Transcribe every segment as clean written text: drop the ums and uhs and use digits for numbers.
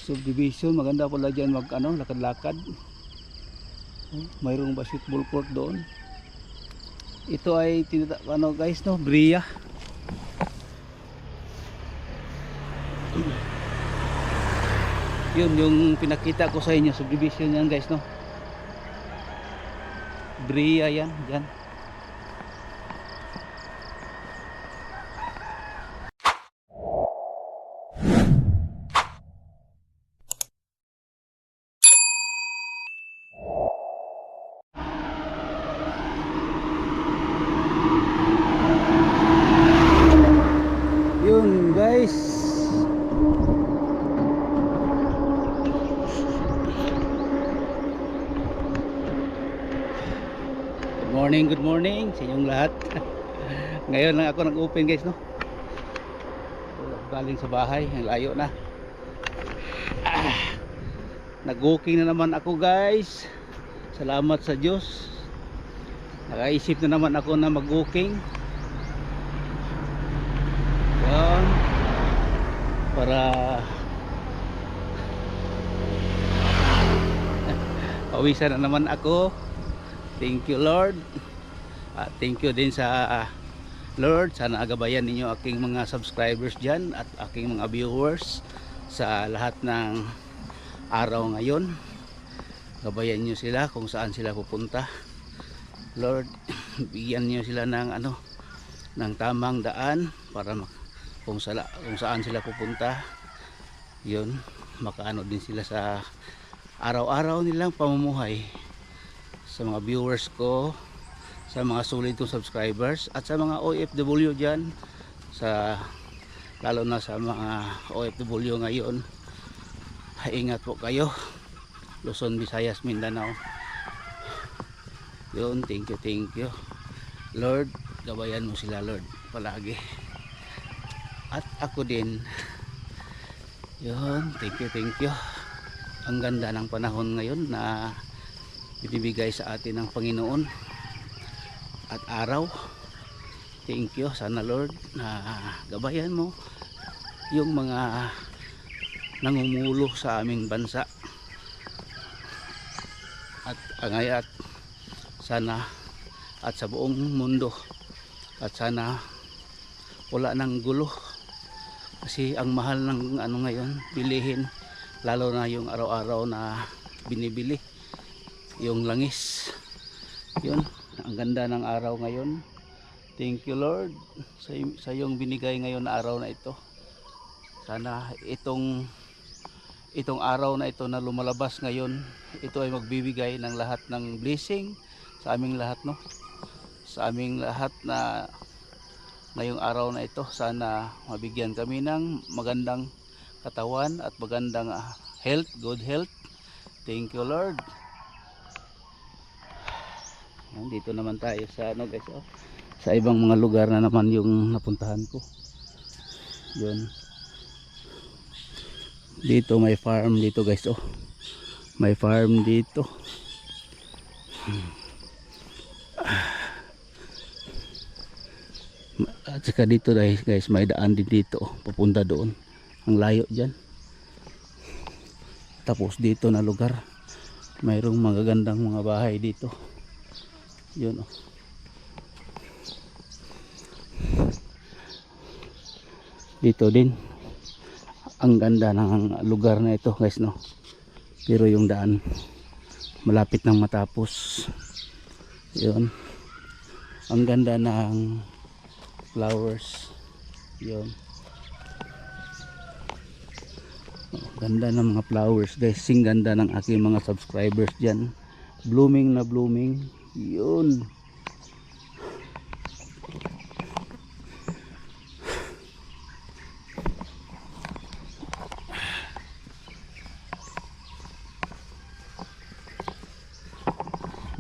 subdivision. Maganda pala dyan mag ano, lakad-lakad. Mayroong basketball court doon. Ito ay ano guys, no, Bria. Yun yung pinakita ko sa inyo, subdivision yan guys, no. Bria yan, dyan. Yun guys, good morning sa inyong lahat. Ngayon lang ako nag-open guys, no. Galing sa bahay, ang layo na. Nag-walking na naman ako guys. Salamat sa Diyos. Nakaisip na naman ako na mag-walking. Yan. Para pawisan na naman ako. Thank you Lord. Thank you din sa Lord. Sana agabayan ninyo aking mga subscribers dyan at aking mga viewers sa lahat ng araw ngayon. Gabayan nyo sila kung saan sila pupunta. Lord, bigyan nyo sila ng ano, ng tamang daan para kung saan sila pupunta. Yun, makaano din sila sa araw-araw nilang pamumuhay. Sa mga viewers ko, sa mga sulit kong subscribers, at sa mga OFW dyan, lalo na sa mga OFW ngayon, ingat po kayo. Luzon, Visayas, Mindanao. Yun, thank you Lord, gabayan mo sila Lord palagi, at ako din. Yun, thank you. Ang ganda ng panahon ngayon na binibigay sa atin ng Panginoon at araw. Thank you, sana Lord na gabayan mo yung mga nangumulo sa aming bansa at angayat, sana at sa buong mundo, at sana wala nang gulo, kasi ang mahal ng ano ngayon bilihin, lalo na yung araw-araw na binibili, yung langis. Yun, ang ganda ng araw ngayon. Thank you Lord sa iyong binigay ngayon na araw na ito. Sana itong araw na ito na lumalabas ngayon, ito ay magbibigay ng lahat ng blessing sa aming lahat, no, sa aming lahat na ngayong araw na ito. Sana mabigyan kami ng magandang katawan at magandang health, good health. Thank you Lord. Dito naman tayo sa ano guys, oh, sa ibang mga lugar na naman yung napuntahan ko. Yun, dito may farm dito guys, oh, may farm dito. At saka dito guys, may daan din dito, oh, papunta doon. Ang layo dyan. Tapos dito na lugar, mayroong magagandang mga bahay dito. Yun, oh. Dito din ang ganda ng lugar na ito guys, no. Pero yung daan malapit nang matapos. Yun, ang ganda ng flowers. Yun, ganda ng mga flowers guys. Sing ganda ng aking mga subscribers dyan, blooming na blooming. Yun,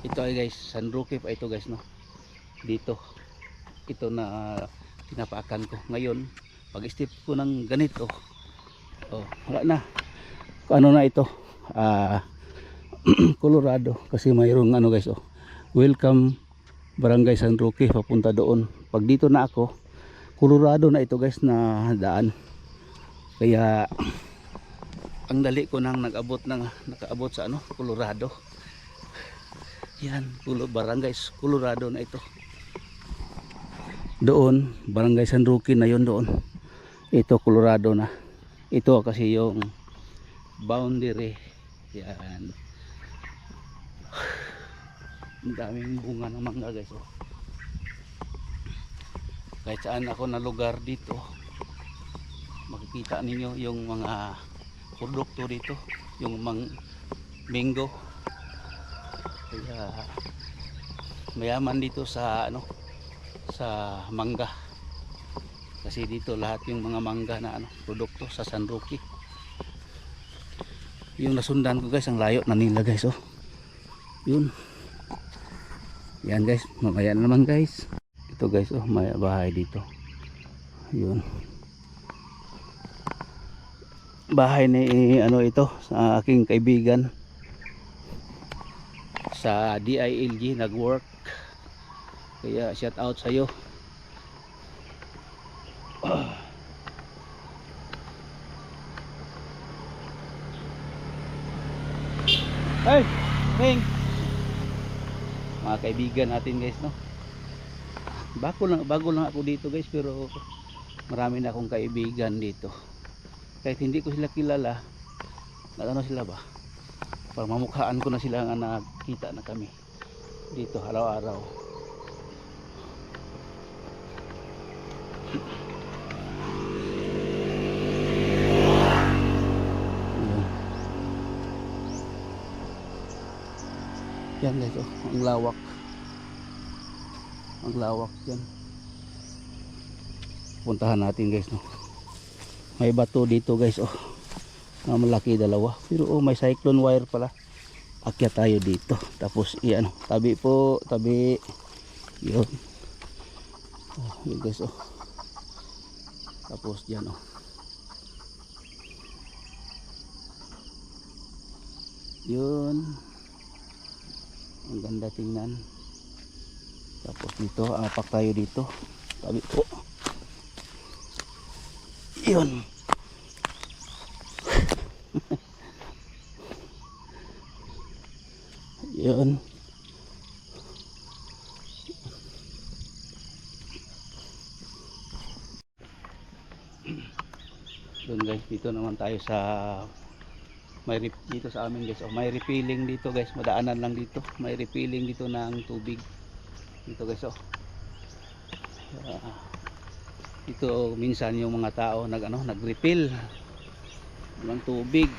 ito ay guys, San Roque pa ito guys, no. Dito ito na pinapaakan ko ngayon. Pag step ko ng ganito, oh, wala na, ano na ito, Colorado, kasi mayroong ano guys, oh, welcome Barangay San Roque, papunta doon. Pag dito na ako, Colorado na ito guys na daan. Kaya ang dali ko nang nakaabot sa ano, Colorado. Yan, barangay Colorado na ito. Doon, barangay San Roque na yon doon. Ito Colorado na. Ito kasi yung boundary. Yan. Ang daming bunga ng mangga guys. Oh. Kahit saan ako na lugar dito, makikita ninyo yung mga produkto dito, yung mango. Kaya mayaman dito sa ano, sa mangga. Kasi dito lahat yung mga mangga na ano, produkto sa San Roque. Yung nasundan ko guys, ang layo na nila guys. Oh. Yun. Yan guys, mamaya na naman guys. Ito guys, oh, may bahay dito. Yun. Bahay ni ano ito, sa aking kaibigan. Sa DILG nag-work. Kaya shout out sa iyo. Hey, Ping. Mga kaibigan natin guys, no. Bago lang ako dito guys, pero marami na akong kaibigan dito. Kahit hindi ko sila kilala, ano sila ba? Para mamukhaan ko na sila nga nakita na kami dito araw-araw. Yan guys, oh, ang lawak. Ang lawak yan. Puntahan natin guys, no. May bato dito guys, oh. Na malaki dalawa. Pero oh, may cyclone wire pala. Akyat tayo dito. Tapos iyan, tabi po, tabi. Yun. Oh, yun guys, oh. Tapos diyan, oh. Yun. Ang ganda tingnan. Tapos dito, apak tayo dito. Tabi po. Yun. Yun. Doon guys, dito naman tayo sa dito sa amin guys. Oh, may refilling dito guys, madaanan lang dito. May refilling dito ng tubig. Dito guys, oh. Dito minsan yung mga tao nag-refill ng tubig.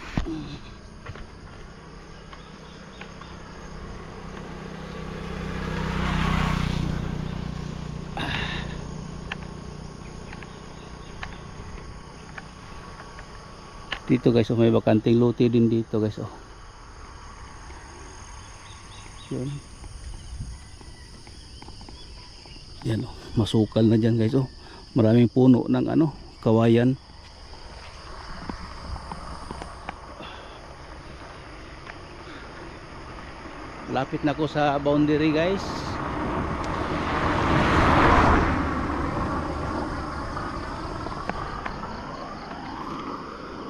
Dito guys, oh, may bakanting lote din dito guys, oh. Yun. Yan, oh, masukal na dyan guys, oh. Maraming puno ng ano, kawayan. Lapit na ako sa boundary guys.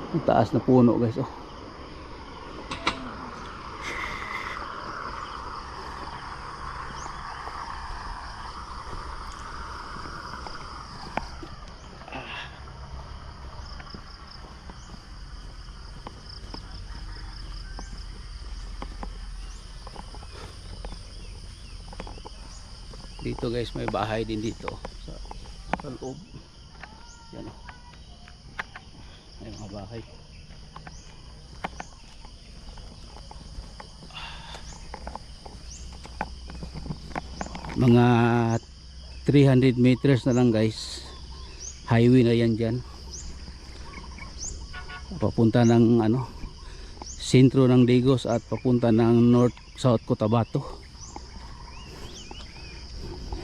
Ang taas na puno guys, oh. Dito guys, may bahay din dito sa loob. Yan, oh. May mga bahay. Mga 300 meters na lang guys, highway na yan dyan, papunta ng ano, sentro ng Digos at papunta ng North South Cotabato.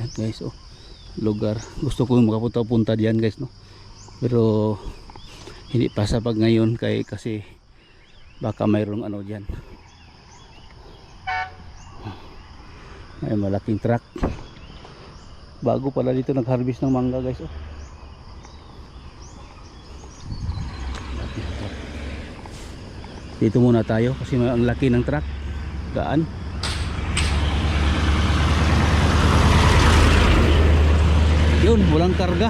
Yan guys, oh, lugar gusto ko makapunta diyan guys, no, pero hindi pa sa pag ngayon kasi baka mayroong ano diyan, may malaking truck. Bago pala dito nag-harvest ng mangga guys, oh. Dito muna tayo kasi ang laki ng truck. Gaan. Yun, walang karga.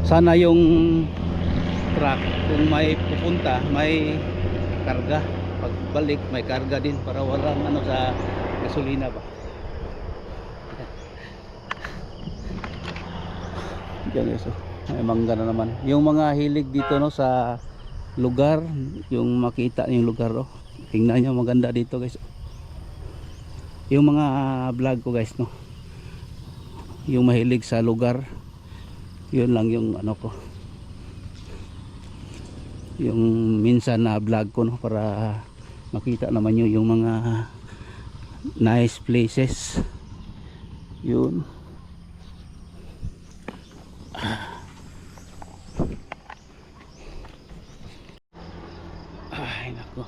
Sana yung truck kung may pupunta, may karga. Pagbalik may karga din para walang ano sa gasolina ba. Diyan guys, may mangga na naman. Yung mga hilig dito no sa lugar, yung makita yung lugar oh. Tingnan nyo, maganda dito guys. Yung mga vlog ko guys no, yung mahilig sa lugar, yun lang yung ano ko, yung minsan na vlog ko no, para makita naman nyo yung mga nice places. Yun. Ay nako.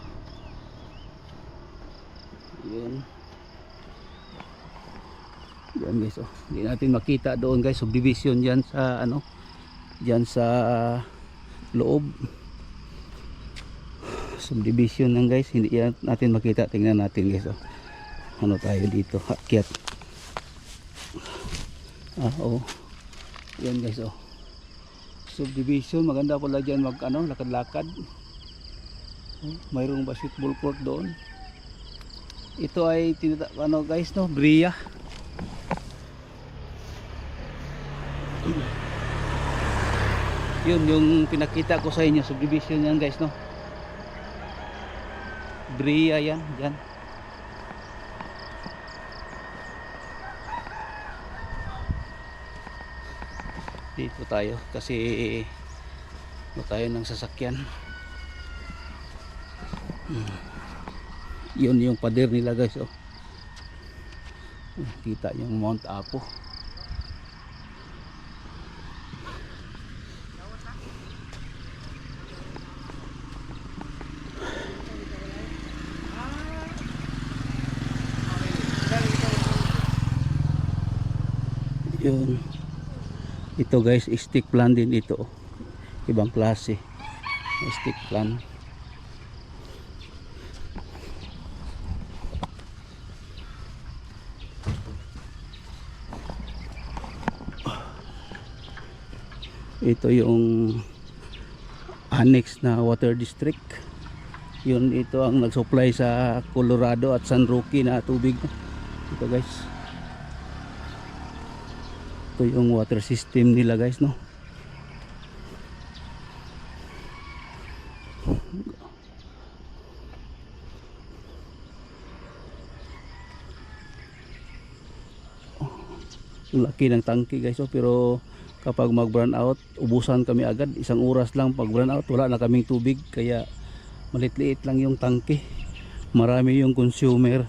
Yun. Yan guys oh. Hindi natin makita doon guys, subdivision diyan sa ano, diyan sa loob. Subdivision lang guys, hindi yan natin makita. Tingnan natin guys oh. Ano tayo dito, akyat. Oh. Yan guys oh. Subdivision, maganda pala diyan mag ano, lakad-lakad. Mayroong basketball court doon. Ito ay ano guys no, Bria. Yun yung pinakita ko sa inyo, subdivision yan guys no. Bria yan, yan. Dito tayo kasi tayo ng sasakyan. Yun yung pader nila guys oh. Kita yung Mount Apo. Yun. Ito guys, stick plan din ito oh. Ibang klase stick plan. Ito yung annex na water district. Yun, ito ang nagsupply sa Colorado at San Roque na tubig. Ito guys, ito yung water system nila guys no. Laki ng tangke guys oh, pero kapag mag burn out, ubusan kami agad. Isang oras lang pag burn out, wala na kaming tubig. Kaya maliit-liit lang yung tangke. Marami yung consumer.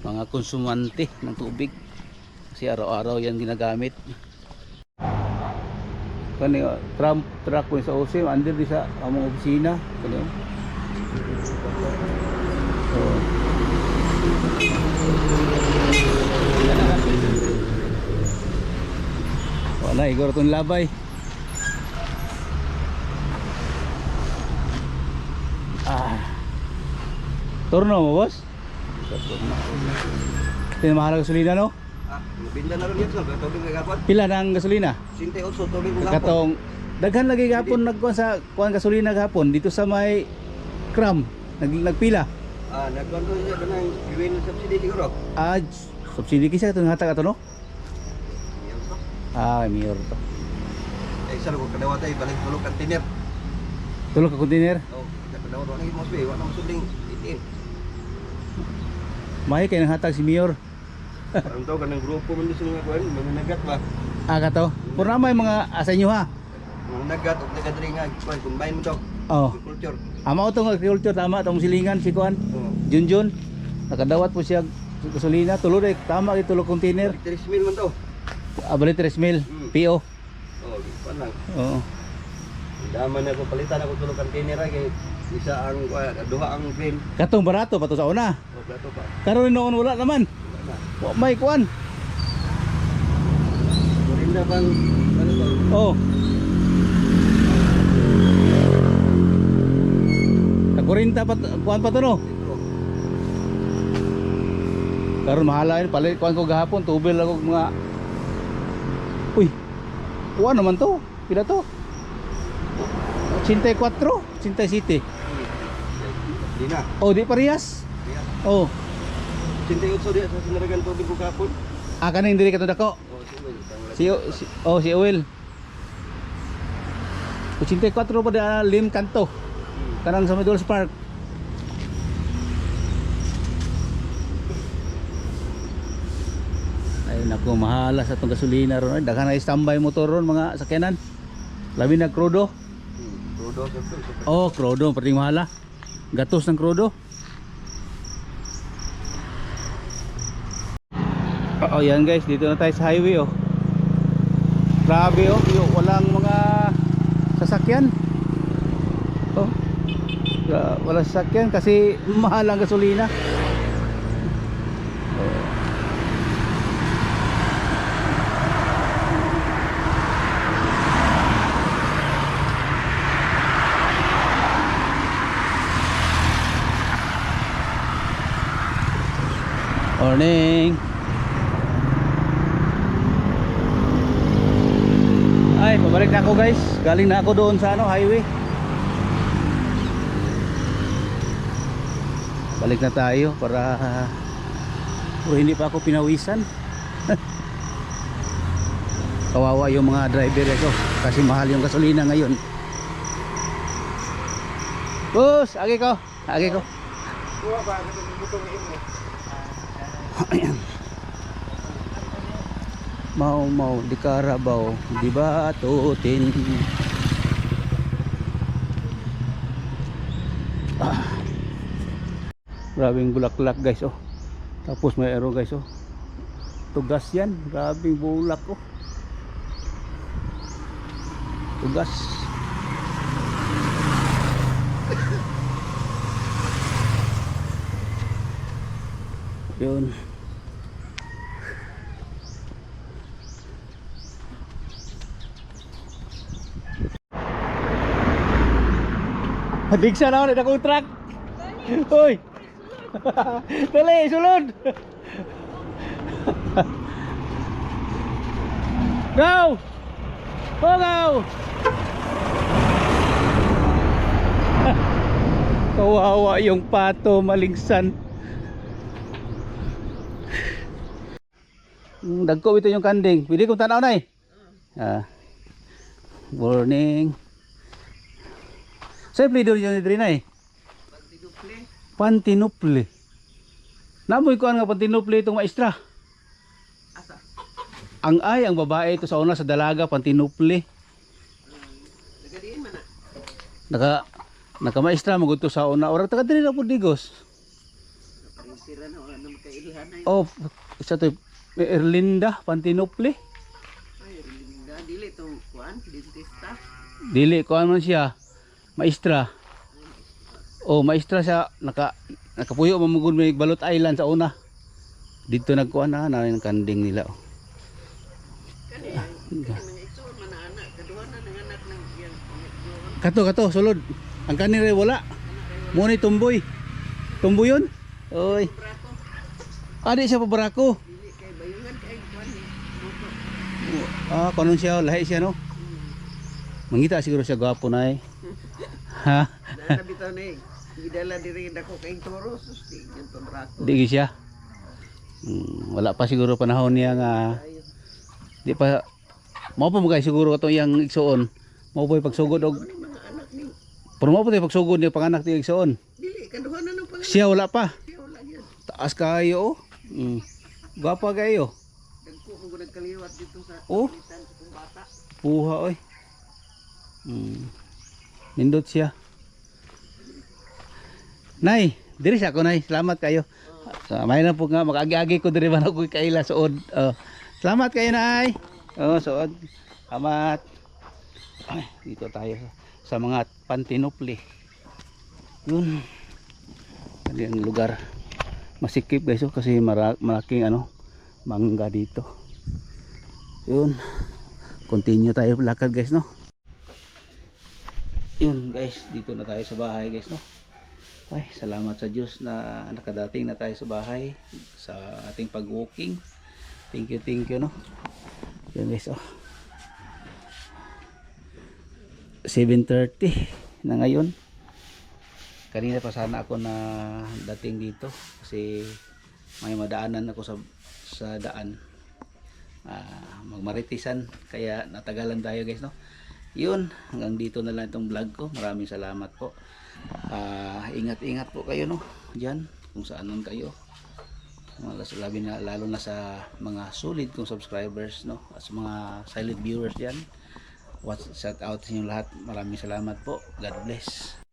Mga konsumante ng tubig. Kasi araw-araw yan ginagamit. Kani Trump truck ko sa OSIM, under di sa among opisina. Kani so, wala igor itong labay. Turno mo boss? Ito mahal ang gasolina no? Binda na rin yun sa tubig kagapon. Pila ng gasolina? 68 tubig kagapon. Katong daghan lagi gapon nagkuan sa kuan gasolina gapon dito sa may Cram nagpila. Nagkuan ko siya kanang giwin subsidy siguro. Subsidy kisa ito hatag ato no? Mayor to. Isa ko kadawat ay balik tulog container. Tulog ka container? Oh, kadawat wala gid mo sabi, wala mo suding itin. May kay nang hatag si Mayor. Parang to kanang grupo man sa mga kuan, mga nagat ba. Kato. Puro na may mga asa inyo ha. Mga nagat og nagadri nga kuan combine mo to. Oh. Agriculture. Ama utong agriculture tama tong silingan si kuan. Oh. Junjun. Nakadawat po siya gasolina, tulo rin tama kay tulo container. 3,000 man to. Bali 3,000 PO. Oh, kuan lang. Oo. Daman na ko palitan ako tulog container kay isa ang duha ang green. Katong barato pa to sa una. Oh, plato pa. Karon noon wala naman. Wa may kuan. Kurinda bang ano to? Oh. Nag-40 pa, kuhan pa to no? Karon mahala yun, palit kuhan ko gahapon, tubil ako mga... Uy, kuhan naman to, pila to? 84, 87. Di na. Oh, di parehas? Oh. 88 dia sa sinaragan tubig ko kapon. Ah, kaning diri ka to dako? Si Oil. 84 pa da lim kanto. Kanang sa Meadows Park. Ay naku, mahala sa tong gasolina ron. Daghan na standby motor ron mga sakyanan. Labi na krudo. Krudo sa to. Oh, krudo pati mahala. Gatos ng krudo. Oh, yan guys, dito na tayo sa highway oh. Grabe oh, walang mga sasakyan. Oh. Wala sasakyan kasi mahal ang gasolina. Morning. Ay, pabalik na ako guys. Galing na ako doon sa highway. Balik na tayo para pero hindi pa ako pinawisan. Kawawa yung mga driver ito kasi mahal yung gasolina ngayon. Boss, agi ko. Kuha ba sa butong imo? Ayan. Mau di Carabao, di Batutin. Grabing bulaklak guys oh. Tapos may aero guys oh. Tugas yan, grabing bulak oh. Tugas. Yun. Bigsa na ako na akong truck. Hoy. Dali, sulod. Go. Go. Kawawa yung pato malingsan. Dagko ito yung kanding. Pwede kong tanaw na morning. Saya beli dulu yung diri na Pantinuple. Namoy ko nga Pantinuple itong maestra. Asa? Ang babae ito sa una sa dalaga Pantinuple. Nagadiin man Naka maestra maguto sa una. Ora taga diri na pud digos. Sira na wala na makailihan na. Oh, isa to Erlinda Pantinuple. Ay, Erlinda dili to kuan dentista. Dili ko man siya. Maestra. Oh, maestra siya nakapuyo mamugod may Balot Island sa una. Dito nagkuan na ng kanding nila. Oh. Kani mga igsoon man na anak, kaduha na nanganak ng iyang Kato sulod. Ang kanire wala. Mo ni tumboy. Tumboy yun? Oy. brako. Adi siya pabarako. Dili kay bayungan kay kuan ni. Ah, kanon siya lahi siya no. Mangita siguro siya gwapo na eh. Ha? Dala bitaw ni. Gidala diri dako kay toro sus di ganto brako. Di siya. Wala pa siguro panahon niya nga di pa mao pa mo guys siguro kato yang igsoon. Mao pa pagsugod og Mga anak ni. pero mao pa pagsugod niya panganak ti igsoon. Dili kaduha na ng pangalan. Siya wala pa. Siya wala gyud. Taas kayo oh. Gwapa kayo. Dagko ko nagkaliwat dito sa Oh. palitan kung bata. Puha oy. Nindot siya. Nay, diri siya ko nay. Salamat kayo. May na po nga makagi-agi ko diri man ako kaila suod. Salamat kayo nay. Suod. Salamat. Ay, dito tayo sa mga Pantinuple. Yun. Ano yung lugar. Masikip guys kasi malaking mangga dito. Yun. continue tayo lakad guys, no. Yun guys, dito na tayo sa bahay guys, no. Ay, salamat sa Diyos na nakadating na tayo sa bahay sa ating pag-walking. Thank you, no. Yun guys, oh. 7:30 na ngayon. Kanina pa sana ako na dating dito kasi may madaanan ako sa daan. Magmaritisan kaya natagalan tayo guys, no. Yun, hanggang dito na lang itong vlog ko. Maraming salamat po. Ingat po kayo, no, diyan kung saan man kayo. Lalo na sa mga solid kong subscribers, no, at sa mga silent viewers diyan. Shout out sa inyo lahat. Maraming salamat po. God bless.